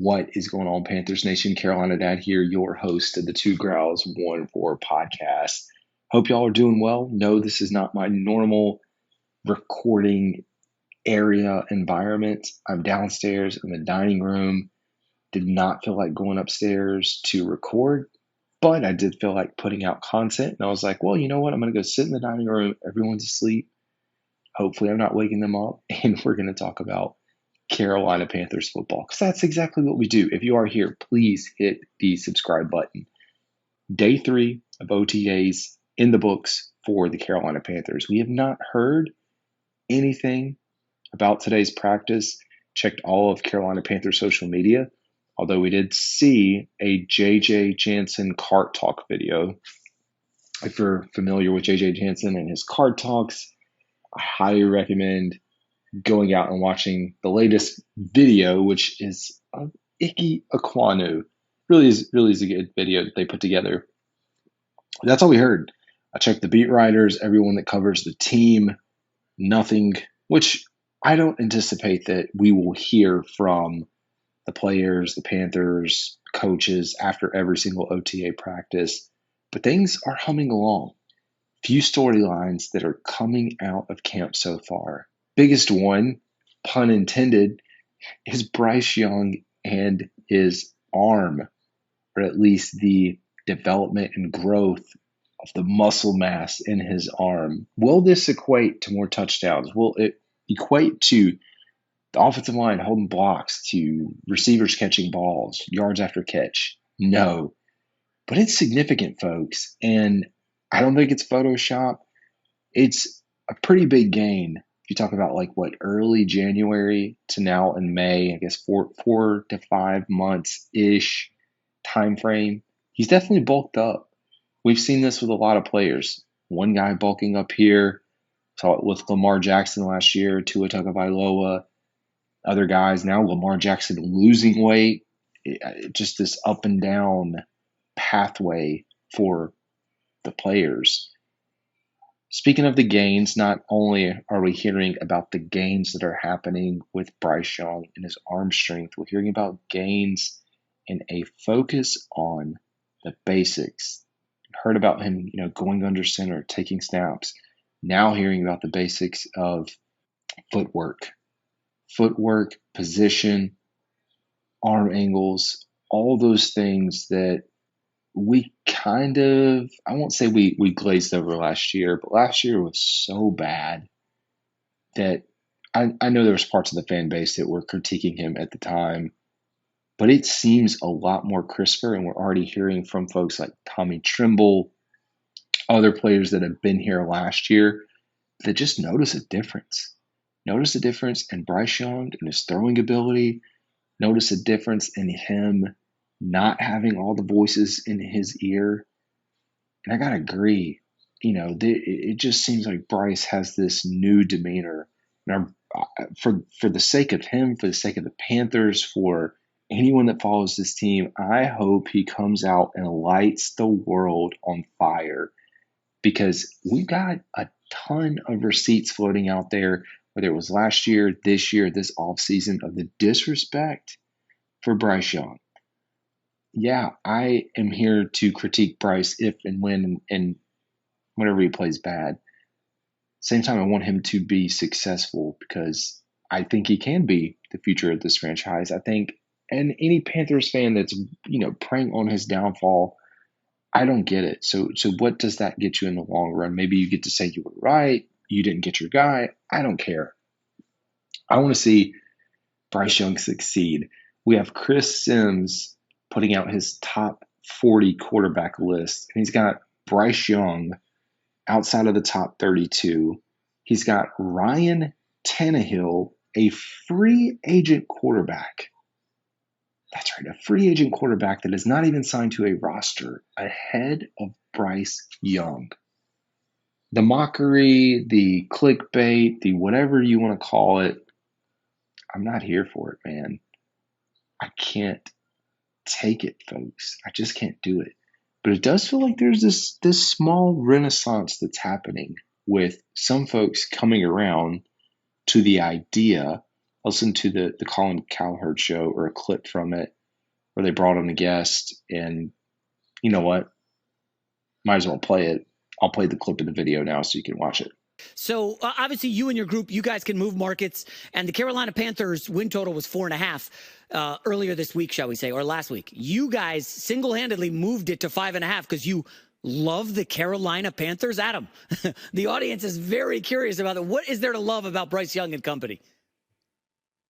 What is going on, Panthers Nation? Carolina Dad here, your host of the Two Growls 1-4 podcast. Hope y'all are doing well. No, this is not my normal recording area environment. I'm downstairs in the dining room. Did not feel like going upstairs to record, but I did feel like putting out content. And I was like, well, you know what? I'm going to go sit in the dining room. Everyone's asleep. Hopefully, I'm not waking them up. And we're going to talk about Carolina Panthers football, because that's exactly what we do. If you are here, please hit the subscribe button. Day 3 of OTAs in the books for the Carolina Panthers. We have not heard anything about today's practice. Checked all of Carolina Panthers social media, although we did see a JJ Jansen cart talk video. If you're familiar with JJ Jansen and his card talks, I highly recommend going out and watching the latest video, which is of Icky Aquanu. Really is a good video that they put together. That's all we heard. I checked the beat writers, everyone that covers the team, nothing, which I don't anticipate that we will hear from the players, the Panthers, coaches after every single OTA practice. But things are humming along. Few storylines that are coming out of camp so far. Biggest one, pun intended, is Bryce Young and his arm, or at least the development and growth of the muscle mass in his arm. Will this equate to more touchdowns? Will it equate to the offensive line holding blocks, to receivers catching balls, yards after catch? No. But it's significant, folks, and I don't think it's Photoshop. It's a pretty big gain. If you talk about early January to now in May, I guess 4 to 5 months-ish time frame, he's definitely bulked up. We've seen this with a lot of players. One guy bulking up here, saw it with Lamar Jackson last year, Tua Tagovailoa, other guys. Now Lamar Jackson losing weight, just this up and down pathway for the players. Speaking of the gains, not only are we hearing about the gains that are happening with Bryce Young and his arm strength, we're hearing about gains and a focus on the basics. Heard about him, going under center, taking snaps. Now hearing about the basics of footwork, position, arm angles, all those things that we I won't say we glazed over last year, but last year was so bad that I know there was parts of the fan base that were critiquing him at the time, but it seems a lot more crisper, and we're already hearing from folks like Tommy Trimble, other players that have been here last year, that just notice a difference. Notice a difference in Bryce Young and his throwing ability. Notice a difference in him not having all the voices in his ear. And I gotta agree, it just seems like Bryce has this new demeanor. And for the sake of him, for the sake of the Panthers, for anyone that follows this team, I hope he comes out and lights the world on fire, because we've got a ton of receipts floating out there, whether it was last year, this offseason, of the disrespect for Bryce Young. Yeah, I am here to critique Bryce if and when and whenever he plays bad. Same time, I want him to be successful, because I think he can be the future of this franchise. I think, and any Panthers fan that's preying on his downfall, I don't get it. So what does that get you in the long run? Maybe you get to say you were right, you didn't get your guy. I don't care. I want to see Bryce Young succeed. We have Chris Sims putting out his top 40 quarterback list, and he's got Bryce Young outside of the top 32. He's got Ryan Tannehill, a free agent quarterback. That's right, a free agent quarterback that is not even signed to a roster, ahead of Bryce Young. The mockery, the clickbait, the whatever you want to call it, I'm not here for it, man. I can't take it, folks. I just can't do it. But it does feel like there's this small renaissance that's happening, with some folks coming around to the idea I listened to the Colin Cowherd show, or a clip from it, where they brought on a guest, and you know what? Might as well play it. I'll play the clip of the video now so you can watch it. So obviously you and your group, you guys can move markets, and the Carolina Panthers win total was 4.5 earlier this week, shall we say, or last week. You guys single-handedly moved it to 5.5 because you love the Carolina Panthers. Adam, the audience is very curious about it. What is there to love about Bryce Young and company?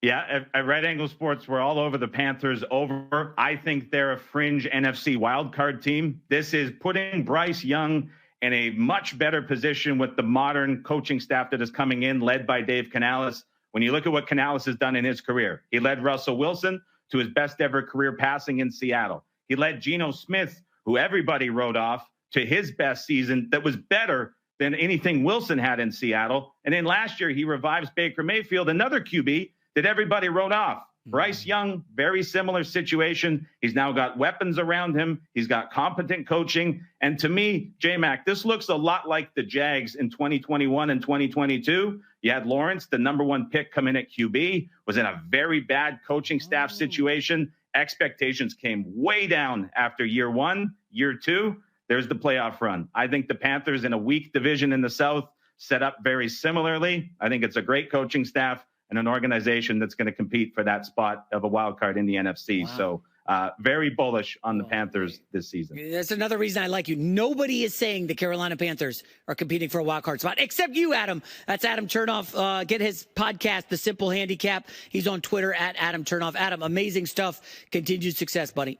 Yeah, at Red Angle Sports, we're all over the Panthers over. I think they're a fringe NFC wildcard team. This is putting Bryce Young in a much better position with the modern coaching staff that is coming in, led by Dave Canales. When you look at what Canales has done in his career, he led Russell Wilson to his best ever career passing in Seattle. He led Geno Smith, who everybody wrote off, to his best season that was better than anything Wilson had in Seattle. And then last year, he revives Baker Mayfield, another QB that everybody wrote off. Bryce Young, very similar situation. He's now got weapons around him. He's got competent coaching. And to me, J-Mac, this looks a lot like the Jags in 2021 and 2022. You had Lawrence, the number one pick, come in at QB, was in a very bad coaching staff situation. Expectations came way down after year one. Year two, there's the playoff run. I think the Panthers, in a weak division in the South, set up very similarly. I think it's a great coaching staff and an organization that's going to compete for that spot of a wild card in the NFC. Wow. So very bullish on the Panthers this season. That's another reason I like you. Nobody is saying the Carolina Panthers are competing for a wild card spot, except you, Adam. That's Adam Chernoff. Get his podcast, The Simple Handicap. He's on Twitter at Adam Chernoff. Adam, amazing stuff. Continued success, buddy.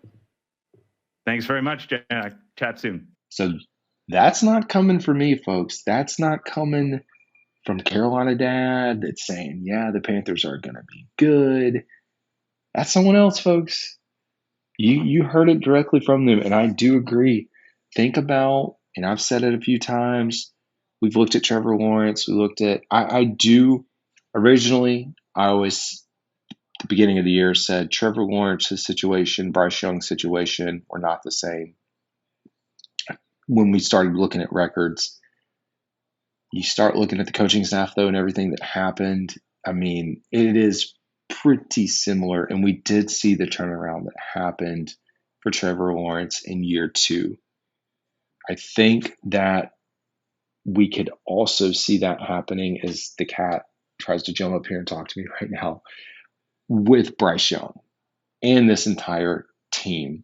Thanks very much, Jack. Chat soon. So that's not coming for me, folks. That's not coming from Carolina Dad that's saying, yeah, the Panthers are going to be good. That's someone else, folks. You heard it directly from them, and I do agree. Think about, and I've said it a few times, we've looked at Trevor Lawrence. We looked at, I always, at the beginning of the year, said Trevor Lawrence's situation, Bryce Young's situation were not the same. When we started looking at records, you start looking at the coaching staff, though, and everything that happened. I mean, it is pretty similar. And we did see the turnaround that happened for Trevor Lawrence in year two. I think that we could also see that happening, as the cat tries to jump up here and talk to me right now, with Bryce Young and this entire team.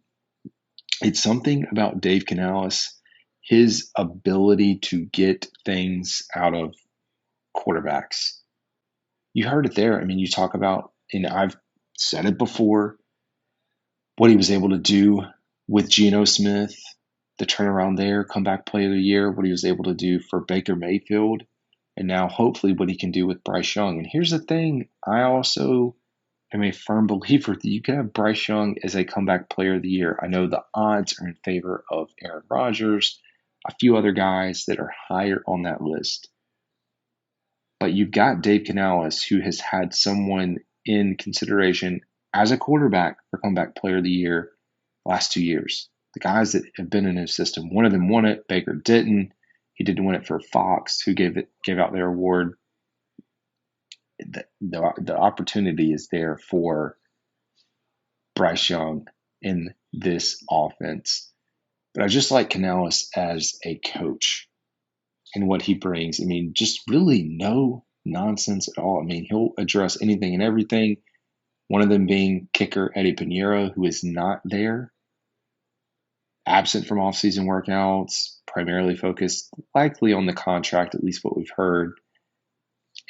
It's something about Dave Canales, his ability to get things out of quarterbacks. You heard it there. I mean, you talk about, and I've said it before, what he was able to do with Geno Smith, the turnaround there, comeback player of the year, what he was able to do for Baker Mayfield, and now hopefully what he can do with Bryce Young. And here's the thing, I also am a firm believer that you can have Bryce Young as a comeback player of the year. I know the odds are in favor of Aaron Rodgers, a few other guys that are higher on that list. But you've got Dave Canales, who has had someone in consideration as a quarterback for comeback player of the year last 2 years. The guys that have been in his system, one of them won it, Baker didn't. He didn't win it for Fox, who gave out their award. The opportunity is there for Bryce Young in this offense. But I just like Canales as a coach and what he brings. I mean, just really no nonsense at all. I mean, he'll address anything and everything. One of them being kicker Eddie Pinheiro, who is not there, absent from off-season workouts, primarily focused likely on the contract, at least what we've heard.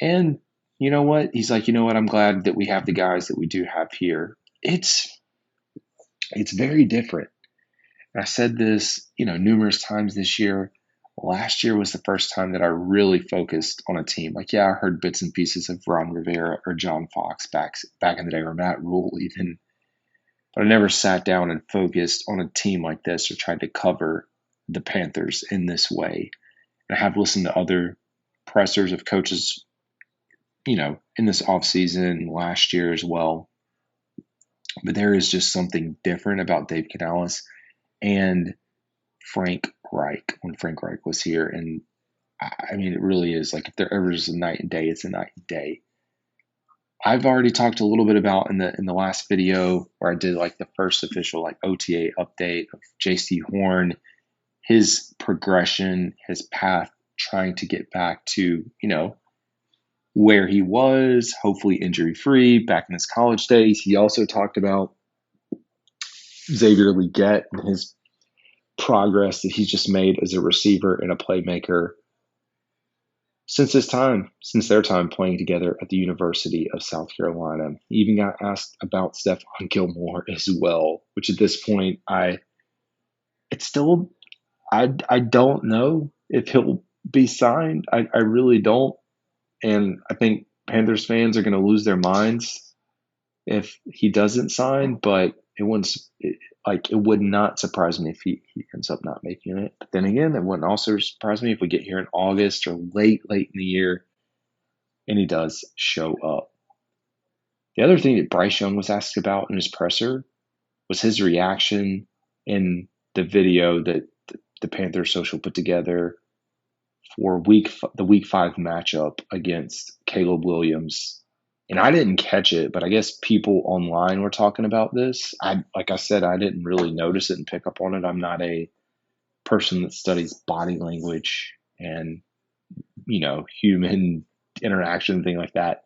And you know what? He's like, you know what? I'm glad that we have the guys that we do have here. It's very different. And I said this, numerous times this year. Last year was the first time that I really focused on a team. Like, yeah, I heard bits and pieces of Ron Rivera or John Fox back in the day, or Matt Rule even. But I never sat down and focused on a team like this or tried to cover the Panthers in this way. And I have listened to other pressers of coaches, in this offseason last year as well. But there is just something different about Dave Canales and Frank Reich when Frank Reich was here. And I mean, it really is like, if there ever is a night and day, it's a night and day. I've already talked a little bit about in the last video where I did like the first official like OTA update of JC Horn, his progression, his path, trying to get back to, where he was, hopefully injury free, back in his college days. He also talked about Xavier Legette and his progress that he's just made as a receiver and a playmaker since their time playing together at the University of South Carolina. He even got asked about Stephon Gilmore as well, which at this point I don't know if he'll be signed. I really don't. And I think Panthers fans are going to lose their minds if he doesn't sign, but it would not surprise me if he ends up not making it. But then again, it wouldn't also surprise me if we get here in August or late in the year and he does show up. The other thing that Bryce Young was asked about in his presser was his reaction in the video that the Panthers social put together for the week 5 matchup against Caleb Williams. And I didn't catch it, but I guess people online were talking about this. Like I said, I didn't really notice it and pick up on it. I'm not a person that studies body language and, human interaction, thing like that.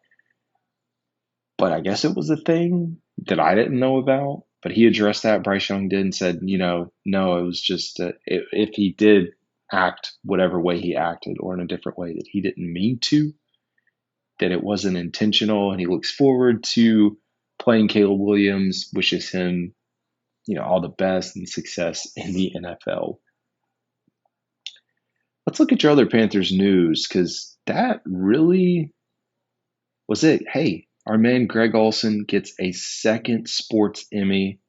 But I guess it was a thing that I didn't know about. But he addressed that, Bryce Young did, and said, no, it was just if he did act whatever way he acted or in a different way that he didn't mean to, that it wasn't intentional, and he looks forward to playing Caleb Williams, wishes him, all the best and success in the NFL. Let's look at your other Panthers news, because that really was it. Hey, our man Greg Olsen gets a second sports Emmy,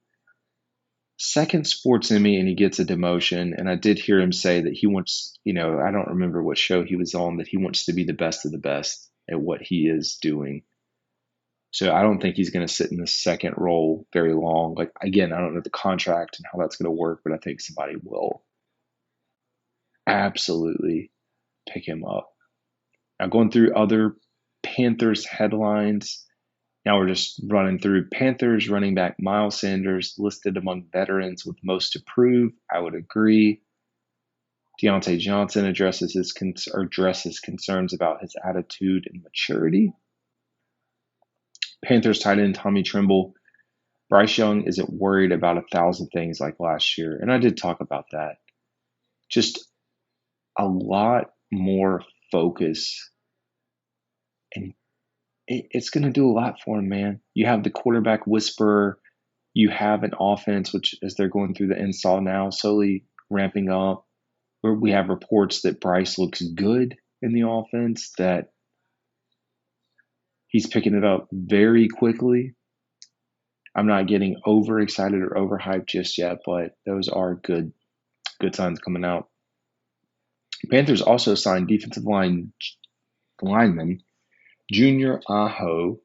and he gets a demotion. And I did hear him say that he wants, I don't remember what show he was on, that he wants to be the best of the best at what he is doing. So I don't think he's going to sit in the second role very long. Like, again, I don't know the contract and how that's going to work, but I think somebody will absolutely pick him up. Now, going through other Panthers headlines. Now we're just running through Panthers running back Miles Sanders listed among veterans with most to prove. I would agree. Deontay Johnson addresses concerns about his attitude and maturity. Panthers tight end Tommy Tremble. Bryce Young isn't worried about 1,000 things like last year. And I did talk about that. Just a lot more focus. And it's going to do a lot for him, man. You have the quarterback whisperer. You have an offense, which, as they're going through the install now, slowly ramping up. Where we have reports that Bryce looks good in the offense, that he's picking it up very quickly. I'm not getting overexcited or overhyped just yet, but those are good signs coming out. Panthers also signed defensive lineman Junior Aho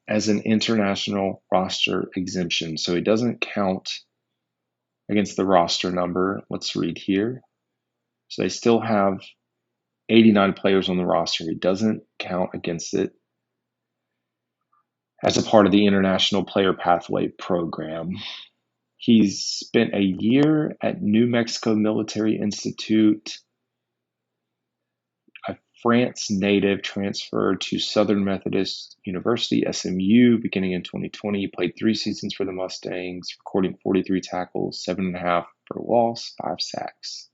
as an international roster exemption. So he doesn't count against the roster number. Let's read here. So they still have 89 players on the roster. He doesn't count against it as a part of the International Player Pathway program. He's spent a year at New Mexico Military Institute, a France native, transferred to Southern Methodist University, SMU, beginning in 2020. He played 3 seasons for the Mustangs, recording 43 tackles, 7.5 for loss, 5 sacks.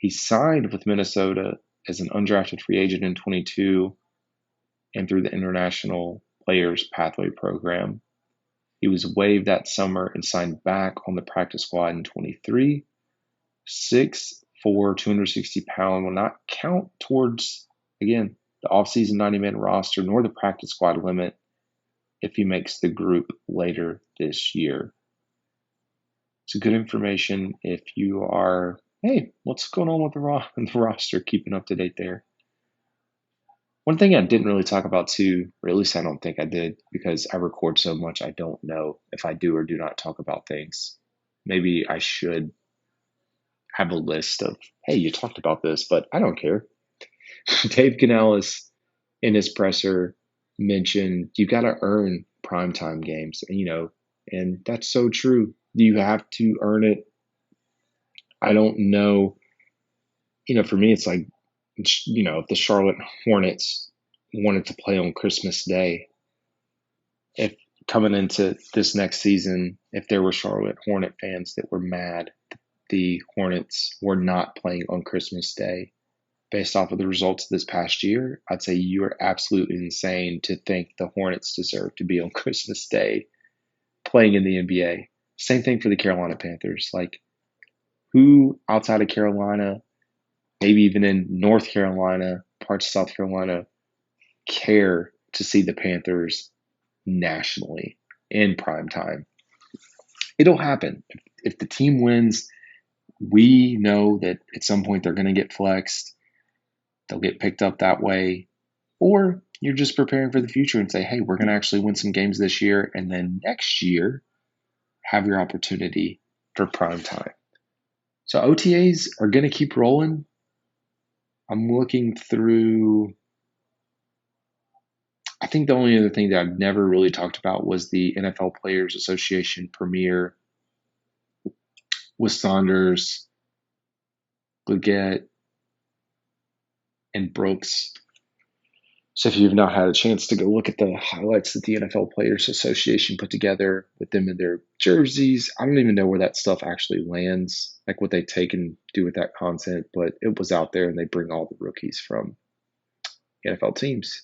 He signed with Minnesota as an undrafted free agent in 22 and through the International Players Pathway program. He was waived that summer and signed back on the practice squad in 23. 6'4", 260 pound will not count towards, again, the offseason 90-man roster nor the practice squad limit if he makes the group later this year. It's good information if you are, hey, what's going on with the roster, keeping up to date there. One thing I didn't really talk about too, or at least I don't think I did, because I record so much, I don't know if I do or do not talk about things. Maybe I should have a list of, hey, you talked about this, but I don't care. Dave Canales in his presser mentioned you got to earn primetime games, and that's so true. You have to earn it. I don't know. For me, it's like, if the Charlotte Hornets wanted to play on Christmas Day, if coming into this next season, if there were Charlotte Hornet fans that were mad the Hornets were not playing on Christmas Day based off of the results of this past year, I'd say you are absolutely insane to think the Hornets deserve to be on Christmas Day playing in the NBA. Same thing for the Carolina Panthers. Like, who outside of Carolina, maybe even in North Carolina, parts of South Carolina, care to see the Panthers nationally in prime time? It'll happen. If the team wins, we know that at some point they're going to get flexed. They'll get picked up that way. Or you're just preparing for the future and say, hey, we're going to actually win some games this year. And then next year, have your opportunity for prime time. So OTAs are going to keep rolling. I'm looking through. I think the only other thing that I've never really talked about was the NFL Players Association premiere with Saunders, Leggett, and Brooks. So if you've not had a chance to go look at the highlights that the NFL Players Association put together with them in their jerseys, I don't even know where that stuff actually lands, like what they take and do with that content, but it was out there and they bring all the rookies from NFL teams.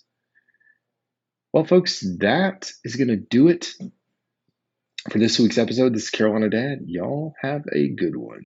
Well, folks, that is going to do it for this week's episode. This is Carolina Dad. Y'all have a good one.